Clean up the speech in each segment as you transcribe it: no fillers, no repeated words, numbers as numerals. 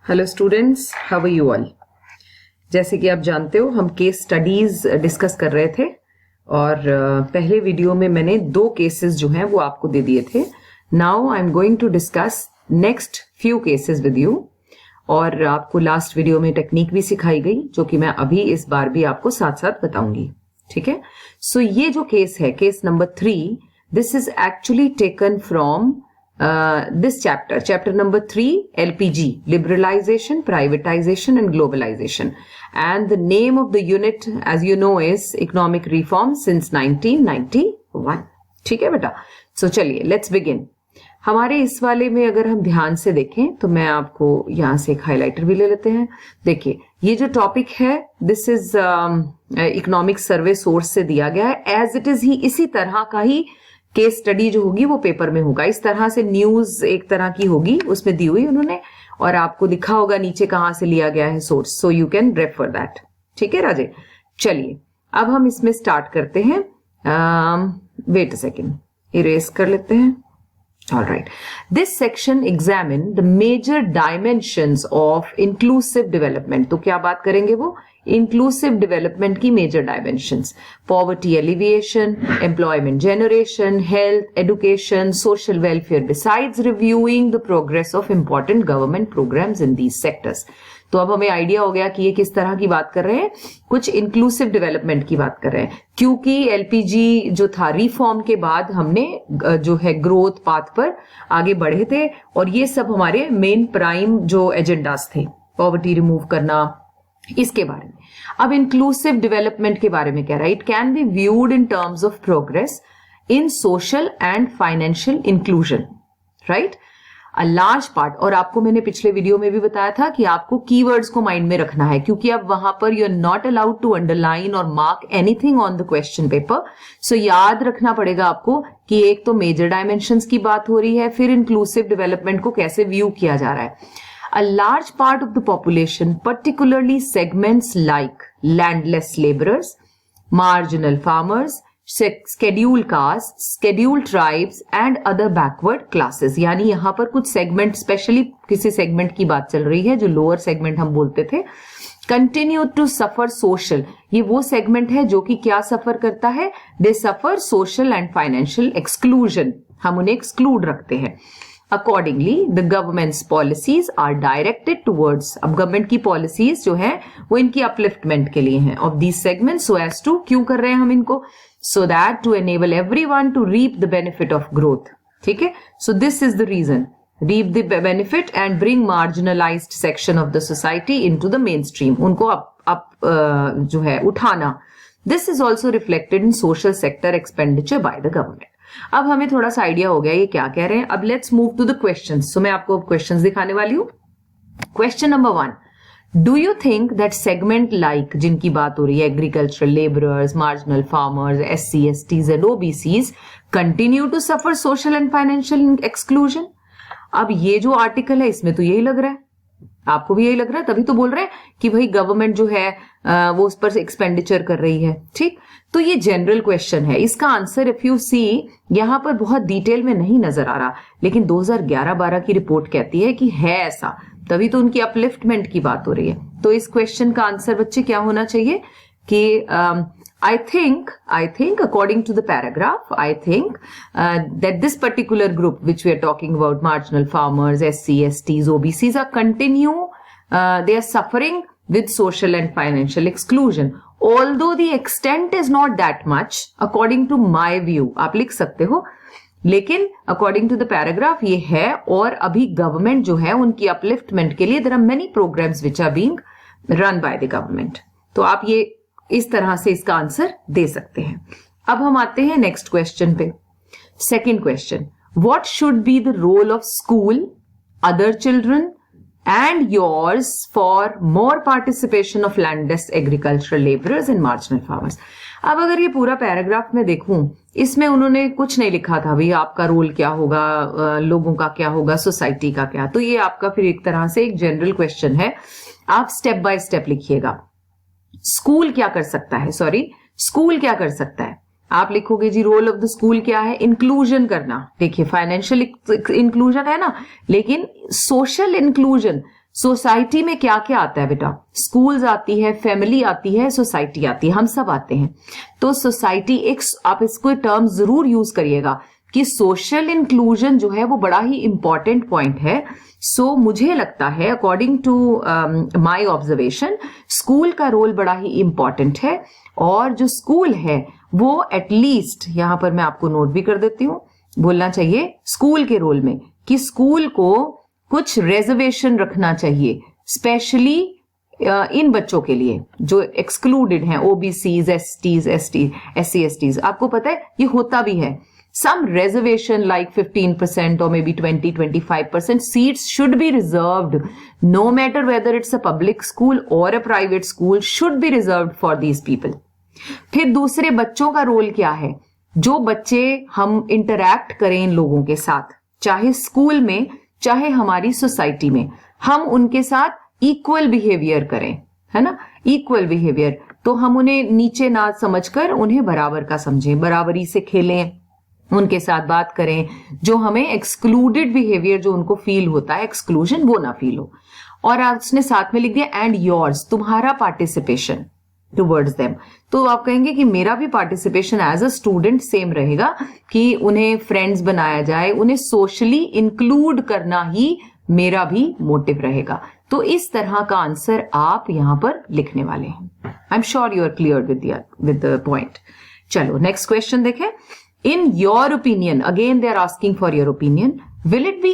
Hello students, how are you all. जैसे कि आप जानते हो हम केस स्टडीज डिस्कस कर रहे थे और पहले वीडियो में मैंने 2 केसेस जो हैं वो आपको दे दिए थे। Now I am going to discuss next few cases with you और आपको लास्ट वीडियो में टेक्निक भी सिखाई गई जो कि मैं अभी इस बार भी आपको साथ साथ बताऊंगी। ठीक है, सो ये जो केस है, case number 3, this is actually taken from this chapter number 3, LPG, liberalization, privatization and globalization, and the name of the unit as you know is economic reform since 1991। ठीक है बेटा, सो चलिए लेट्स बिगिन। हमारे इस वाले में अगर हम ध्यान से देखें तो मैं आपको यहां से एक हाइलाइटर भी ले लेते हैं। देखिए ये जो टॉपिक है this is economic survey source से दिया गया है, एज इट इज ही इसी तरह का ही केस स्टडी जो होगी वो पेपर में होगा। इस तरह से न्यूज एक तरह की होगी उसमें दी हुई उन्होंने, और आपको लिखा होगा नीचे कहां से लिया गया है source, so you can refer that. ठीक है राजे, चलिए अब हम इसमें स्टार्ट करते हैं। वेट अ सेकेंड, इरेज कर लेते हैं। All right. This section examine the major dimensions of inclusive development. तो क्या बात करेंगे वो? Inclusive development की major dimensions. Poverty alleviation, employment generation, health, education, social welfare, besides reviewing the progress of important government programs in these sectors. तो अब हमें idea हो गया कि ये किस तरह की बात कर रहे हैं, कुछ इंक्लूसिव डेवलपमेंट की बात कर रहे हैं, क्योंकि एलपीजी जो था रिफॉर्म के बाद हमने जो है ग्रोथ पाथ पर आगे बढ़े थे और ये सब हमारे मेन प्राइम जो एजेंडास थे, पॉवर्टी रिमूव करना, इसके बारे में। अब इंक्लूसिव डेवलपमेंट के बारे में कह रहा है, it can be viewed in terms of progress in social and financial inclusion, right. A large part, और आपको मैंने पिछले वीडियो में भी बताया था कि आपको कीवर्ड्स को माइंड में रखना है, क्योंकि अब वहां पर you are not allowed to underline और mark anything on the question paper. So याद रखना पड़ेगा आपको कि एक तो मेजर डायमेंशंस की बात हो रही है, फिर इंक्लूसिव डेवलपमेंट को कैसे व्यू किया जा रहा है। A large part of the population, particularly segments like landless labourers, marginal farmers, scheduled castes, scheduled tribes and other backward classes, यानी यहां पर कुछ सेगमेंट, स्पेशली किसी सेगमेंट की बात चल रही है जो लोअर सेगमेंट हम बोलते थे। कंटिन्यू टू सफर सोशल, ये वो सेगमेंट है जो कि क्या सफर करता है, दे सफर सोशल एंड फाइनेंशियल एक्सक्लूजन, हम उन्हें एक्सक्लूड रखते हैं। Accordingly, the government's policies are directed towards, अब गवर्नमेंट की पॉलिसीज जो है वो इनकी अपलिफ्टमेंट के लिए हैं of these segments, so as to, क्यों कर रहे हैं हम इनको, so that to enable everyone to reap the benefit of growth। ठीक है, so this is the reason, reap the benefit and bring marginalized section of the society into the mainstream, उनको up जो है उठाना। This is also reflected in social sector expenditure by the government। अब हमें थोड़ा सा आइडिया हो गया ये क्या कह रहे हैं। अब let's move to the questions. So मैं आपको क्वेश्चंस दिखाने वाली हूं। Question number 1, do you think that segment like, जिनकी बात हो रही है, agricultural labourers, marginal farmers, SC, STs and OBCs continue to suffer social and financial exclusion. अब ये जो आर्टिकल है इसमें तो यही लग रहा है, आपको भी यही लग रहा है, तभी तो बोल रहे हैं कि भाई गवर्नमेंट जो है वो उस पर एक्सपेंडिचर कर रही है। ठीक, तो ये जनरल क्वेश्चन है, इसका आंसर इफ यू सी यहां पर बहुत डिटेल में नहीं नजर आ रहा, लेकिन 2011-12 की रिपोर्ट कहती है कि है ऐसा, तभी तो उनकी अपलिफ्टमेंट की बात हो रही है। तो इस क्वेश्चन का आंसर बच्चे क्या होना चाहिए कि I think according to the paragraph, I think that this particular group which we are talking about, marginal farmers, SC, STs, OBCs are they are suffering with social and financial exclusion, although the extent is not that much according to my view। आप लिख सकते हो, लेकिन according to the paragraph ये है, और अभी government जो है उनकी अपलिफ्टमेंट के लिए there are many programs which are being run by the government। तो आप ये इस तरह से इसका आंसर दे सकते हैं। अब हम आते हैं नेक्स्ट क्वेश्चन पे। Second question, what should be the role of school, other children and yours for more participation of landless agricultural labourers and marginal farmers. अब अगर ये पूरा पैराग्राफ में देखूं, इसमें उन्होंने कुछ नहीं लिखा था भाई आपका रोल क्या होगा, लोगों का क्या होगा, सोसाइटी का क्या। तो ये आपका फिर एक तरह से एक जनरल क्वेश्चन है, आप स्टेप बाय स्टेप लिखिएगा। स्कूल क्या कर सकता है, स्कूल क्या कर सकता है, आप लिखोगे जी रोल ऑफ द स्कूल क्या है, इंक्लूजन करना। देखिए फाइनेंशियल इंक्लूजन है ना, लेकिन सोशल इंक्लूजन, सोसाइटी में क्या क्या आता है बेटा? स्कूल्स आती है, फैमिली आती है, सोसाइटी आती है, हम सब आते हैं। तो सोसाइटी एक, आप इसको टर्म जरूर यूज करिएगा कि सोशल इंक्लूजन जो है वो बड़ा ही इंपॉर्टेंट पॉइंट है। सो मुझे लगता है according to my observation school का रोल बड़ा ही इंपॉर्टेंट है, और जो स्कूल है वो एटलीस्ट, यहां पर मैं आपको नोट भी कर देती हूं, बोलना चाहिए स्कूल के रोल में कि स्कूल को कुछ रिजर्वेशन रखना चाहिए, स्पेशली इन बच्चों के लिए जो एक्सक्लूडेड हैं, ओबीसीज, एसटीज, एससी एसटीज। आपको पता है ये होता भी है, some reservation like 15% or maybe 20-25% seats should be reserved, no matter whether it's a public school or a private school, should be reserved for these people. फिर दूसरे बच्चों का रोल क्या है? जो बच्चे हम इंटरैक्ट करें इन लोगों के साथ, चाहे स्कूल में चाहे हमारी सोसाइटी में, हम उनके साथ इक्वल बिहेवियर करें, है ना, इक्वल बिहेवियर। तो हम उन्हें नीचे ना समझकर उन्हें बराबर का समझें, बराबरी से खेलें, उनके साथ बात करें, जो हमें एक्सक्लूडेड बिहेवियर जो उनको फील होता है, एक्सक्लूजन, वो ना फील हो। और आप उसने साथ में लिख दिया एंड योर्स, तुम्हारा पार्टिसिपेशन टुवर्ड्स देम। तो आप कहेंगे कि मेरा भी participation as a student same रहेगा कि उन्हें फ्रेंड्स बनाया जाए, उन्हें सोशली इंक्लूड करना ही मेरा भी मोटिव रहेगा। तो इस तरह का आंसर आप यहां पर लिखने वाले हैं। I am sure you are clear with the point. चलो नेक्स्ट क्वेश्चन देखें। In your opinion, again they are asking for your opinion, will it be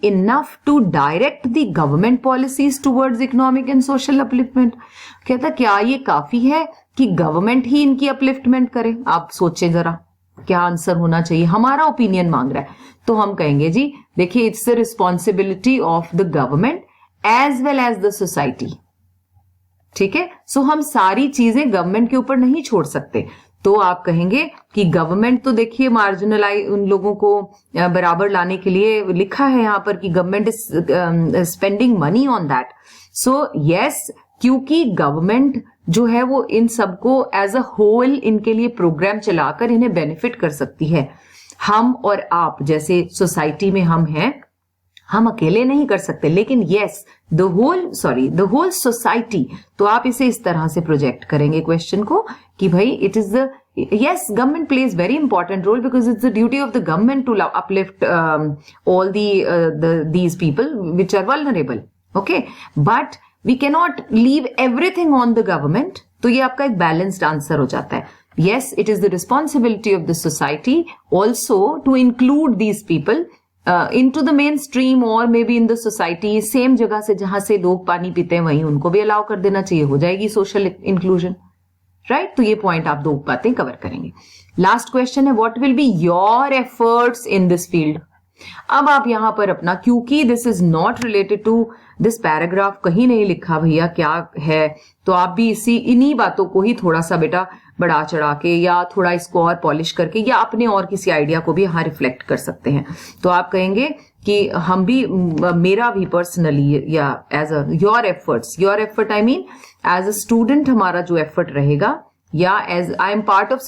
enough to direct the government policies towards economic and social upliftment? कहता क्या ये काफी है कि government ही इनकी upliftment करे? आप सोचें जरा क्या आंसर होना चाहिए। हमारा ओपिनियन मांग रहा है, तो हम कहेंगे जी देखिए it's the responsibility of the government as well as the society. ठीक है, सो हम सारी चीजें गवर्नमेंट के ऊपर नहीं छोड़ सकते। तो आप कहेंगे कि गवर्नमेंट तो देखिए मार्जिनलाइज उन लोगों को बराबर लाने के लिए लिखा है यहां पर कि government is spending money on that. So yes, क्योंकि गवर्नमेंट जो है वो इन सबको एज अ होल इनके लिए प्रोग्राम चलाकर इन्हें बेनिफिट कर सकती है। हम और आप जैसे सोसाइटी में हम हैं, हम अकेले नहीं कर सकते, लेकिन यस द होल सोसाइटी। तो आप इसे इस तरह से प्रोजेक्ट करेंगे क्वेश्चन को कि भाई it is the yes, government plays very important role because it's the duty of the government to uplift all these people which are vulnerable. Okay, but we cannot leave everything on the government. तो ये आपका एक balanced answer हो जाता है. Yes, it is the responsibility of the society also to include these people into the mainstream or maybe in the society. Same जगह से जहां से लोग पानी पीते हैं वहीं उनको भी अलाउ कर देना चाहिए, हो जाएगी social inclusion. राइट, तो ये पॉइंट आप दो बातें कवर करेंगे. लास्ट क्वेश्चन है what will be your efforts in this field. अब आप यहां पर अपना, क्योंकि this is not related to this paragraph, कहीं नहीं लिखा भैया क्या है, तो आप भी इन्हीं बातों को ही थोड़ा सा बेटा बढ़ा चढ़ा के या थोड़ा इसको और पॉलिश करके या अपने और किसी आइडिया को भी यहां रिफ्लेक्ट कर सकते हैं. तो आप कहेंगे कि हम भी, मेरा भी पर्सनली या as a your effort I mean as a student हमारा जो एफर्ट रहेगा, या as I am part of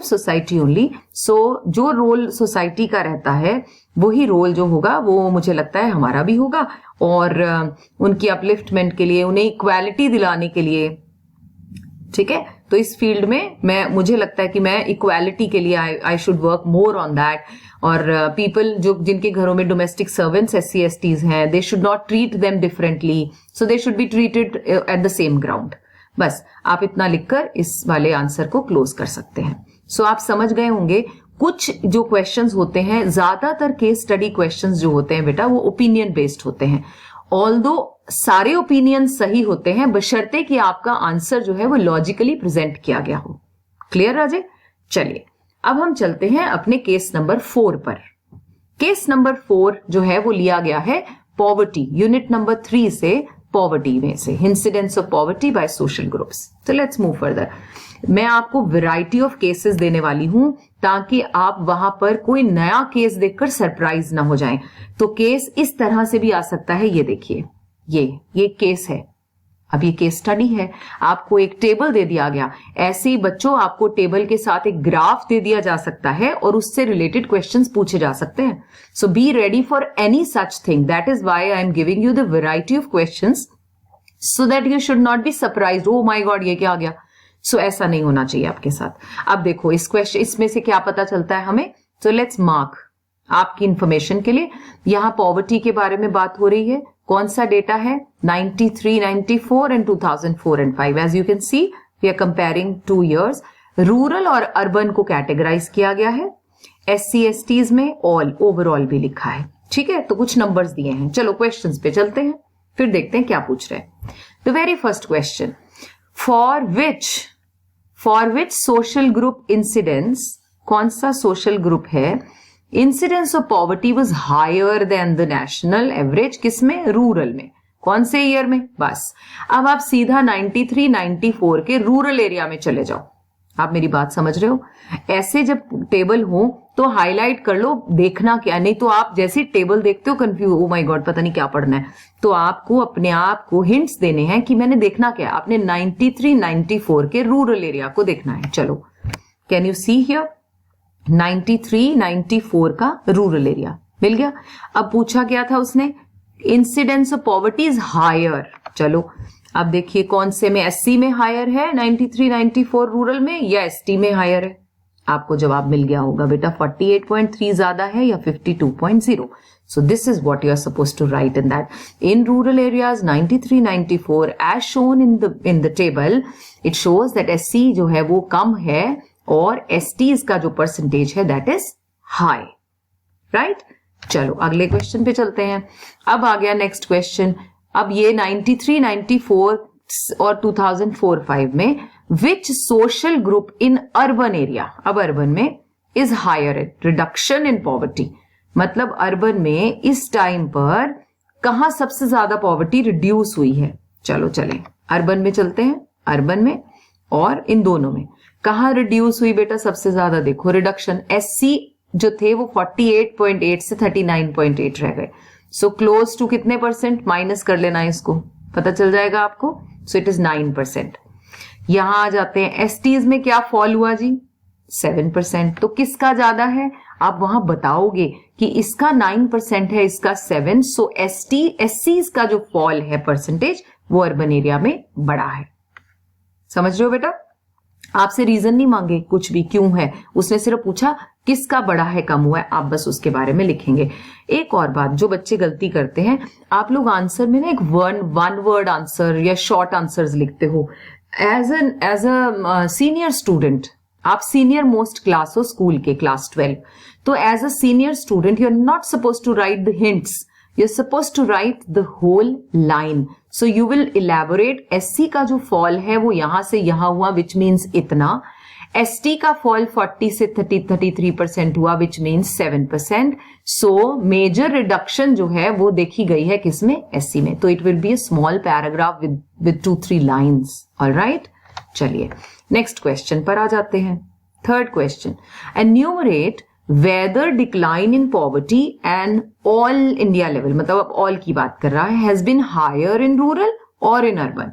society only. So जो रोल सोसाइटी का रहता है वही रोल जो होगा वो मुझे लगता है हमारा भी होगा, और उनकी अपलिफ्टमेंट के लिए, उन्हें इक्वालिटी दिलाने के लिए. ठीक है, तो इस फील्ड में मुझे लगता है कि मैं इक्वालिटी के लिए I should work more on that. और पीपल जो जिनके घरों में डोमेस्टिक सर्वेंट्स SC/STs हैं, they should not treat them differently, so they should be treated at the same ground. बस आप इतना लिखकर इस वाले आंसर को क्लोज कर सकते हैं. सो आप समझ गए होंगे कुछ जो क्वेश्चंस होते हैं, ज्यादातर केस स्टडी क्वेश्चंस जो होते हैं बेटा वो ओपिनियन बेस्ड होते हैं. ऑल्दो सारे ओपिनियन सही होते हैं बशर्ते कि आपका आंसर जो है वो लॉजिकली प्रेजेंट किया गया हो. क्लियर राजे? चलिए अब हम चलते हैं अपने केस नंबर 4 पर. केस नंबर 4 जो है वो लिया गया है पॉवर्टी, यूनिट नंबर 3 से, पॉवर्टी में से, incidence of poverty by social groups. तो लेट्स मूव फर्दर. मैं आपको वैरायटी ऑफ केसेस देने वाली हूं ताकि आप वहां पर कोई नया केस देखकर सरप्राइज ना हो जाएं. तो केस इस तरह से भी आ सकता है, ये देखिए, ये केस है. अब ये केस स्टडी है, आपको एक टेबल दे दिया गया, ऐसे ही बच्चों आपको टेबल के साथ एक ग्राफ दे दिया जा सकता है और उससे रिलेटेड क्वेश्चंस पूछे जा सकते हैं. So be ready for any such thing. That is why I am giving you the variety of questions so that you should not be surprised, oh my god ये क्या आ गया. सो ऐसा नहीं होना चाहिए आपके साथ. अब देखो इस क्वेश्चन, इसमें से क्या पता चलता है हमें. सो लेट्स मार्क आपकी इंफॉर्मेशन के लिए. यहां पॉवर्टी के बारे में बात हो रही है. कौन सा डेटा है? 93, 94 and 2004 and 5. As you can see we are comparing 2 years. Rural और अर्बन को कैटेगराइज किया गया है. SC STs में ऑल, ओवरऑल भी लिखा है. ठीक है, तो कुछ नंबर्स दिए हैं. चलो क्वेश्चंस पे चलते हैं, फिर देखते हैं क्या पूछ रहे हैं. The very first question, for which social group incidence, कौन सा सोशल ग्रुप है, incidence of poverty was higher than the national average. किसमें? रूरल में. कौन से ईयर में? बस अब आप सीधा 93, 94 के रूरल एरिया में चले जाओ. आप मेरी बात समझ रहे हो? ऐसे जब टेबल हो तो हाईलाइट कर लो, देखना क्या, नहीं तो आप जैसे टेबल देखते हो कंफ्यूज, ओ माय गॉड पता नहीं क्या पढ़ना है. तो आपको अपने आप को हिंट्स देने हैं कि मैंने देखना क्या है. आपने 93, 94 के रूरल एरिया को देखना है. चलो, कैन यू सी हियर 93, 94 का रूरल एरिया मिल गया. अब पूछा गया था उसने incidence of poverty is higher. चलो अब देखिए कौन से में, SC में हायर है 93, 94 रूरल में, या ST में हायर है. आपको जवाब मिल गया होगा बेटा, 48.3 ज्यादा है या 52.0. So this is what you are supposed to write in that. In rural areas 93, 94 as shown in the table, it shows that SC जो है वो कम है और STs का जो परसेंटेज है दैट इज हाई. राइट, चलो अगले क्वेश्चन पे चलते हैं. अब आ गया नेक्स्ट क्वेश्चन. अब ये 93, 94 और 2004-5 में which social group in urban area, अब अर्बन में is higher reduction in poverty. मतलब अर्बन में इस टाइम पर कहां सबसे ज्यादा पॉवर्टी रिड्यूस हुई है. चलो चलें अर्बन में चलते हैं. अर्बन में और इन दोनों में कहां रिड्यूस हुई बेटा सबसे ज्यादा? देखो रिडक्शन, SC जो थे वो 48.8 से 39.8 रह गए. सो क्लोज टू कितने परसेंट, माइनस कर लेना इसको, पता चल जाएगा आपको. So it is 9%. यहां आ जाते हैं STs में क्या फॉल हुआ जी? 7%. तो किसका ज्यादा है आप वहां बताओगे कि इसका 9% है, इसका 7. सो SCs का जो फॉल है परसेंटेज वो अर्बन एरिया में बड़ा है. समझ रहे हो बेटा? आपसे रीजन नहीं मांगे कुछ भी क्यों है, उसने सिर्फ पूछा किसका बड़ा है कम हुआ है, आप बस उसके बारे में लिखेंगे. एक और बात, जो बच्चे गलती करते हैं, आप लोग आंसर में ना एक वन वर्ड आंसर या शॉर्ट आंसर्स लिखते हो. एज अ सीनियर स्टूडेंट, आप सीनियर मोस्ट क्लास हो स्कूल के, क्लास 12, तो as a senior student you are not suppose to write the hints, you are suppose to write the whole line. So you will elaborate. SC का जो fall है वो यहां से यहां हुआ विच मीन्स इतना. ST का फॉल 40 से 33% हुआ which means 7%. So major reduction जो है वो देखी गई है किसमें? SC में. तो it will be a small paragraph with 2-3 lines. Alright, चलिए नेक्स्ट क्वेश्चन पर आ जाते हैं. Third question, enumerate whether decline in poverty and all India level, मतलब अब ऑल की बात कर रहा है, has been higher in rural और इन अर्बन.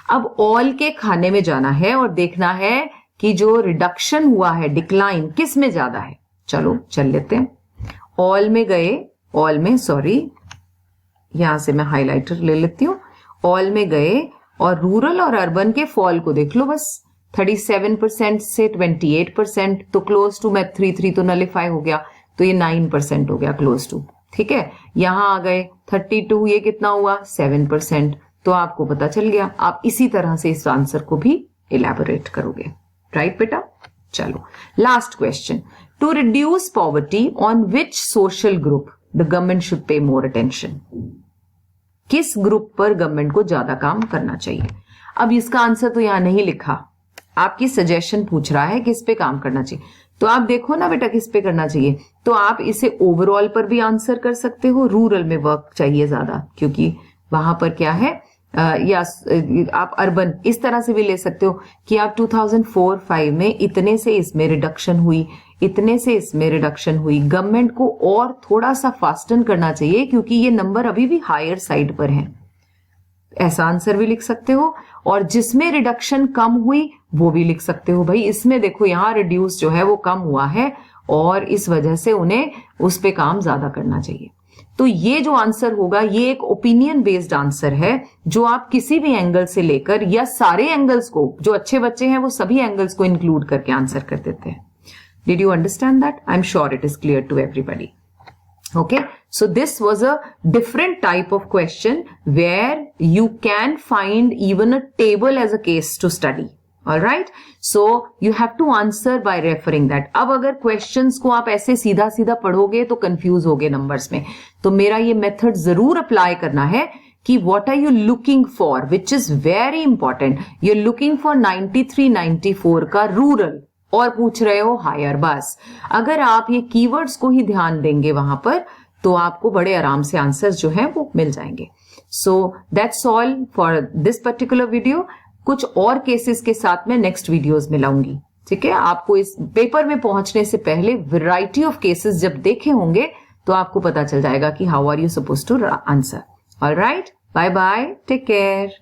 अब ऑल के खाने में जाना है और देखना है कि जो रिडक्शन हुआ है, डिक्लाइन किस में ज्यादा है. चलो चल लेते हैं. ऑल में गए, ऑल में सॉरी यहां से मैं हाइलाइटर ले लेती हूं. ऑल में गए और रूरल और अर्बन के फॉल को देख लो बस. 37% से 28%, तो क्लोज टू, मैं 3 तो नलिफाई हो गया, तो ये 9% हो गया क्लोज टू. ठीक है, यहां आ गए 32, ये कितना हुआ? 7%. तो आपको पता चल गया. आप इसी तरह से इस आंसर को भी इलेबोरेट करोगे. राइट बेटा, चलो last question. To reduce poverty on which social group the government should pay more attention. किस ग्रुप पर गवर्नमेंट को ज्यादा काम करना चाहिए? अब इसका आंसर तो यहां नहीं लिखा, आपकी सजेशन पूछ रहा है किस पे काम करना चाहिए. तो आप देखो ना बेटा किस पे करना चाहिए. तो आप इसे ओवरऑल पर भी आंसर कर सकते हो. रूरल में वर्क चाहिए ज्यादा क्योंकि वहां पर क्या है, या आप अर्बन इस तरह से भी ले सकते हो कि आप 2004-5 में इतने से इसमें रिडक्शन हुई, इतने से इसमें रिडक्शन हुई. गवर्नमेंट को और थोड़ा सा फास्टन करना चाहिए क्योंकि ये नंबर अभी भी हायर साइड पर है. ऐसा आंसर भी लिख सकते हो, और जिसमें रिडक्शन कम हुई वो भी लिख सकते हो। भाई इसमें देखो यहाँ रिड्यूस जो है वो कम हुआ है और इस वजह से उन्हें उस पे काम ज्यादा करना चाहिए। तो ये जो आंसर होगा ये एक ओपिनियन बेस्ड आंसर है, जो आप किसी भी एंगल से लेकर या सारे एंगल्स को, जो अच्छे बच्चे हैं वो सभी एंगल्स को इंक्लूड करके आंसर कर देते हैं। Did you understand that? I am sure it is clear to everybody. Okay, so this was a different type of question where you can find even a table as a case to study. All right, so you have to answer by referring that. अब अगर questions को आप ऐसे सीधा सीधा पढ़ोगे तो confuse होगे numbers में, तो मेरा ये method जरूर apply करना है कि what are you looking for, which is very important. You're looking for 93, 94 का rural और पूछ रहे हो हायर. बस अगर आप ये कीवर्ड्स को ही ध्यान देंगे वहां पर तो आपको बड़े आराम से आंसर्स जो हैं वो मिल जाएंगे. So that's all for this particular video. कुछ और केसेस के साथ मैं नेक्स्ट वीडियोस में लाऊंगी. ठीक है, आपको इस पेपर में पहुंचने से पहले वैरायटी ऑफ केसेस जब देखे होंगे तो आपको पता चल जाएगा कि how are you suppose to answer. Alright, bye bye, take care.